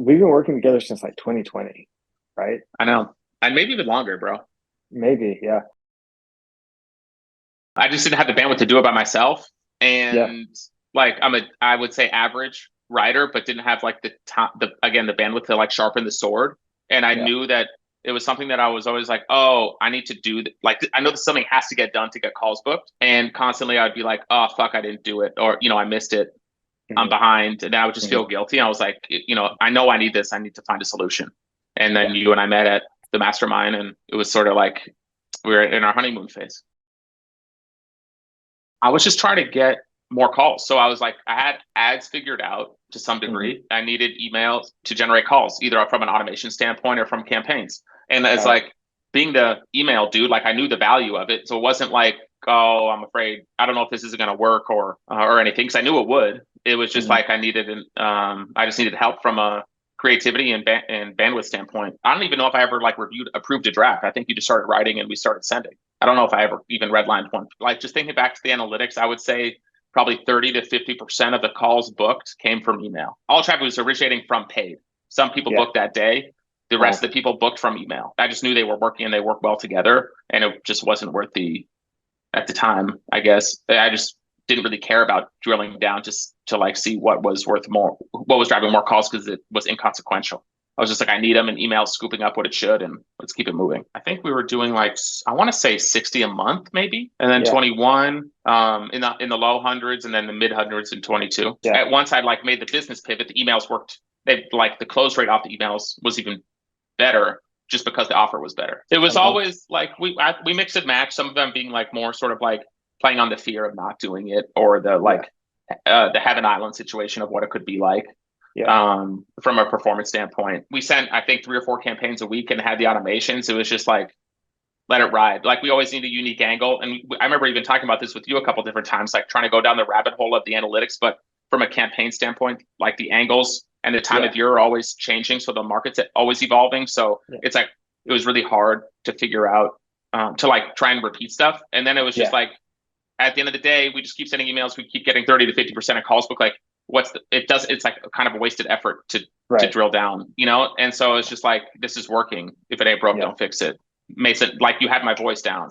we've been working together since like 2020, right? I know. And maybe even longer, bro. Maybe, yeah. I just didn't have the bandwidth to do it by myself. Yeah. And like I would say average writer, but didn't have like the time the again the bandwidth to like sharpen the sword. And I Yeah. knew that it was something that I was always like, oh, I need to do like I know that something has to get done to get calls booked. And constantly I'd be like, oh fuck, I didn't do it. Or, I missed it. I'm Hmm. behind. And then I would just Hmm. feel guilty. And I was like, I know I need this. I need to find a solution. And then Yeah. you and I met at the mastermind, and it was sort of like we were in our honeymoon phase. I was just trying to get more calls. So I was like, I had ads figured out to some Hmm. degree. I needed emails to generate calls, either from an automation standpoint or from campaigns. And it's Got it. like being the email dude, like I knew the value of it. So it wasn't like, oh, I'm afraid I don't know if this is going to work or anything, because I knew it would. It was just Hmm. like I just needed help from a creativity and bandwidth standpoint. I don't even know if I ever like approved a draft. I think you just started writing and we started sending. I don't know if I ever even redlined one. Like just thinking back to the analytics, I would say probably 30 to 50% of the calls booked came from email. All traffic was originating from paid. Some people Yeah. booked that day. The rest Uh, of the people booked from email. I just knew they were working and they worked well together. And it just wasn't worth at the time, I guess. I just didn't really care about drilling down just to like see what was worth more, what was driving more calls, because it was inconsequential. I was just like, I need them, and email scooping up what it should, and let's keep it moving. I think we were doing like, I want to say 60 a month maybe, and then yeah. 21 in the low hundreds, and then the mid hundreds in 22. Yeah. At once I'd like made the business pivot, the emails worked. They like the close rate off the emails was even better, just because the offer was better. It was Uh-huh. always like we mix and match. Some of them being like more sort of like playing on the fear of not doing it, or the Yeah. like the Heaven Island situation of what it could be like. Yeah. From a performance standpoint, we sent I think 3 or 4 campaigns a week and had the automations. It was just like let it ride. Like we always need a unique angle, and I remember even talking about this with you a couple different times, like trying to go down the rabbit hole of the analytics, but from a campaign standpoint, like the angles and the time Yeah. of year are always changing, so the market's always evolving. So Yeah. it's like it was really hard to figure out to like try and repeat stuff, and then it was just Yeah. like at the end of the day, we just keep sending emails, we keep getting 30 to 50% of calls book. Like it's like a kind of a wasted effort to Right. drill down, and so it's just like this is working. If it ain't broke, Yeah. don't fix it. Mason, like you had my voice down.